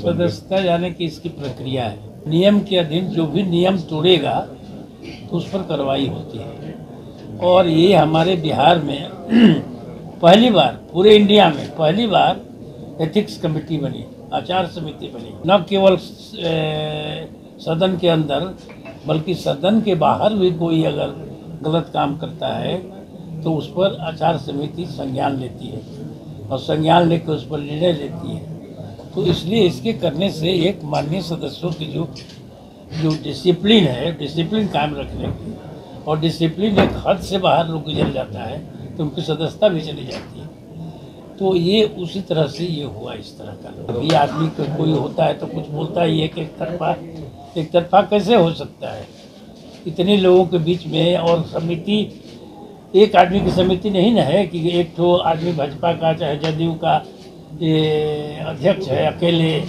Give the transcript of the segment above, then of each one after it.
सदस्यता जाने की इसकी प्रक्रिया है। नियम के अधीन जो भी नियम तोड़ेगा तो उस पर कार्रवाई होती है। और ये हमारे बिहार में पहली बार, पूरे इंडिया में पहली बार एथिक्स कमेटी बनी, आचार समिति बनी। न केवल सदन के अंदर बल्कि सदन के बाहर भी कोई अगर गलत काम करता है तो उस पर आचार समिति संज्ञान लेती है और संज्ञान लेकर उस पर निर्णय लेती है। तो इसलिए इसके करने से एक माननीय सदस्यों की जो डिसिप्लिन है, डिसिप्लिन कायम रखने की, और डिसिप्लिन एक हद से बाहर लोग गुजर जाता है तो उनकी सदस्यता भी चली जाती है। तो ये उसी तरह से ये हुआ। इस तरह का अभी आदमी को कोई होता है तो कुछ बोलता ही है कि एक तरफा कैसे हो सकता है इतने लोगों के बीच में। और समिति एक आदमी की समिति नहीं ना है कि एक तो आदमी भाजपा का चाहे जदयू का ये अध्यक्ष है अकेले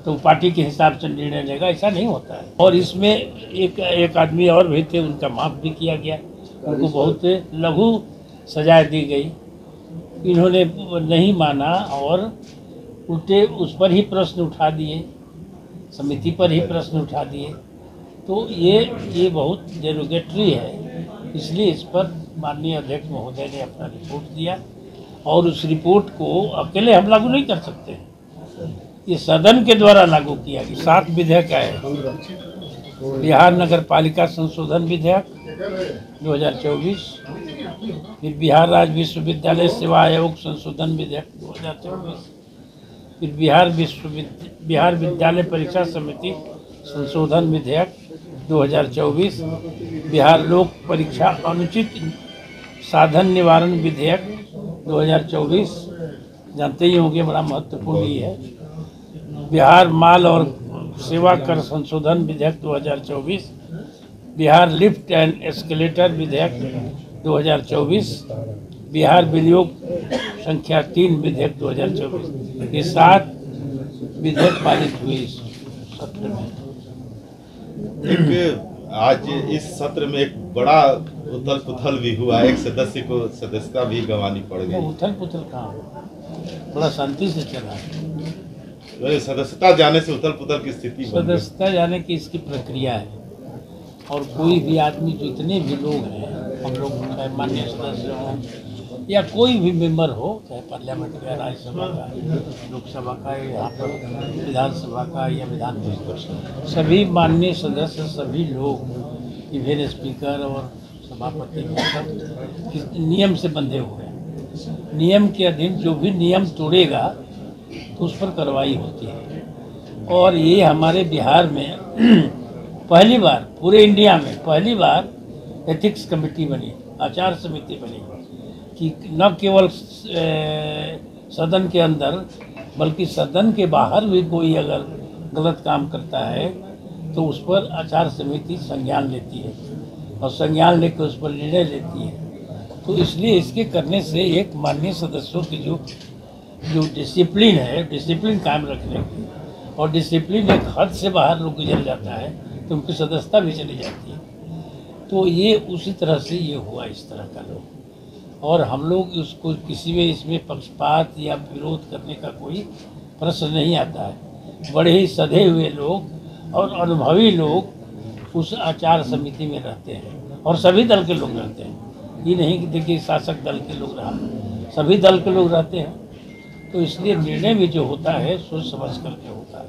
तो पार्टी के हिसाब से निर्णय लेगा, ऐसा नहीं होता है। और इसमें एक आदमी और भी थे, उनका माफ भी किया गया, उनको बहुत लघु सजा दी गई। इन्होंने नहीं माना और उल्टे उस पर ही प्रश्न उठा दिए, समिति पर ही प्रश्न उठा दिए। तो ये बहुत डेरोगेटरी है, इसलिए इस पर माननीय अध्यक्ष महोदय ने अपना रिपोर्ट दिया और उस रिपोर्ट को अकेले हम लागू नहीं कर सकते, ये सदन के द्वारा लागू किया गया। 7 विधेयक आए। बिहार नगर पालिका संशोधन विधेयक 2024, फिर बिहार राज्य विश्वविद्यालय सेवा आयोग संशोधन विधेयक 2024, फिर बिहार विद्यालय परीक्षा समिति संशोधन विधेयक 2024, बिहार लोक परीक्षा अनुचित साधन निवारण विधेयक 2024, जानते ही होंगे बड़ा महत्वपूर्ण ही है। बिहार माल और सेवा कर संशोधन विधेयक 2024, बिहार लिफ्ट एंड एस्केलेटर विधेयक 2024, बिहार विनियोग संख्या 3 विधेयक 2024। ये 7 विधेयक पारित हुए इस सत्र में। आज इस सत्र में एक बड़ा उथल पुथल भी हुआ, एक सदस्य को सदस्यता भी गंवानी पड़ गई। उथल पुथल कहाँ, बड़ा शांति से चला। सदस्यता जाने से उथल पुथल की स्थिति, सदस्यता जाने की इसकी प्रक्रिया है। और कोई भी आदमी, जितने भी लोग हैं, हम लोग चाहे माननीय सदस्य हों या कोई भी मेंबर हो, चाहे पार्लियामेंट का, राज्यसभा का, लोकसभा का, यहाँ पर विधानसभा का या विधान परिषद, सभी माननीय सदस्य, सभी लोग, इवेन स्पीकर और सभापति सब नियम से बंधे हुए हैं। नियम के अधीन जो भी नियम तोड़ेगा तो उस पर कार्रवाई होती है। और ये हमारे बिहार में पहली बार, पूरे इंडिया में पहली बार एथिक्स कमेटी बनी, आचार समिति बनी कि न केवल सदन के अंदर बल्कि सदन के बाहर भी कोई अगर गलत काम करता है तो उस पर आचार समिति संज्ञान लेती है और संज्ञान लेकर उस पर निर्णय लेती है। तो इसलिए इसके करने से एक माननीय सदस्यों की जो डिसिप्लिन है, डिसिप्लिन कायम रखने की, और डिसिप्लिन एक हद से बाहर लोग गुजर जाता है तो उनकी सदस्यता भी चली जाती है। तो ये उसी तरह से ये हुआ। इस तरह का लोग, और हम लोग उसको किसी में इसमें पक्षपात या विरोध करने का कोई प्रश्न नहीं आता है। बड़े ही सधे हुए लोग और अनुभवी लोग उस आचार समिति में रहते हैं और सभी दल के लोग रहते हैं। ये नहीं कि देखिए शासक दल के लोग रहा, सभी दल के लोग रहते हैं। तो इसलिए निर्णय भी जो होता है सोच समझ करके होता है,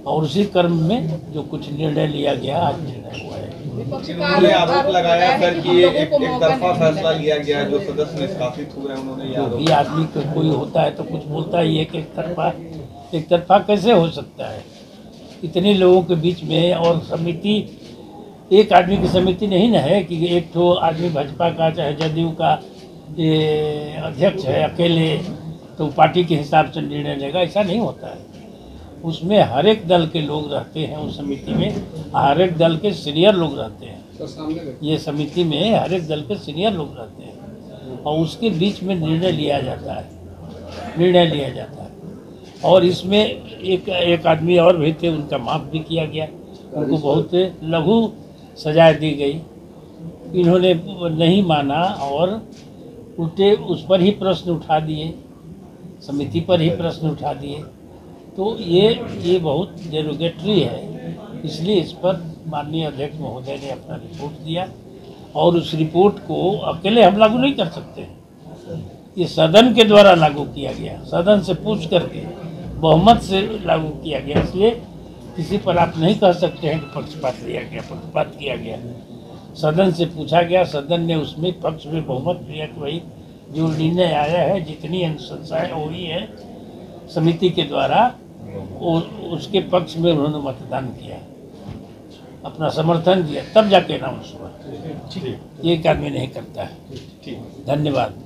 और उसी क्रम में जो कुछ निर्णय लिया गया, आज निर्णय हुआ है। उन्होंने आरोप लगाया सर कि एक तरफा फैसला लिया गया, जो सदस्य निष्कासित हुए हैं उन्होंने ये आरोप। आदमी को कोई होता है तो कुछ बोलता ही है कि एक तरफा कैसे हो सकता है इतने लोगों के बीच में। और समिति एक आदमी की समिति नहीं ना है कि एक तो आदमी भाजपा का चाहे जदयू का ये अध्यक्ष है अकेले तो पार्टी के हिसाब से निर्णय लेगा, ऐसा नहीं होता है। उसमें हर एक दल के लोग रहते हैं, उस समिति में हर एक दल के सीनियर लोग रहते हैं। ये समिति में हर एक दल के सीनियर लोग रहते हैं और उसके बीच में निर्णय लिया जाता है। और इसमें एक आदमी और भी थे, उनका माफ भी किया गया, उनको बहुत लघु सजा दी गई। इन्होंने नहीं माना और उल्टे उस पर ही प्रश्न उठा दिए, समिति पर ही प्रश्न उठा दिए। तो ये बहुत डेरोगेटरी है, इसलिए इस पर माननीय अध्यक्ष महोदय ने अपना रिपोर्ट दिया और उस रिपोर्ट को अकेले हम लागू नहीं कर सकते हैं। ये सदन के द्वारा लागू किया गया, सदन से पूछ करके बहुमत से लागू किया गया, इसलिए किसी पर आप नहीं कह सकते हैं कि पक्षपात लिया गया, पक्षपात किया गया। सदन से पूछा गया, सदन ने उसमें पक्ष में बहुमत दिया कि भाई जो निर्णय आया है, जितनी अनुशंसाएं हुई है समिति के द्वारा, उसके पक्ष में उन्होंने मतदान किया, अपना समर्थन दिया, तब जाके अनाउंस हुआ। ये एक आदमी नहीं करता है। धन्यवाद।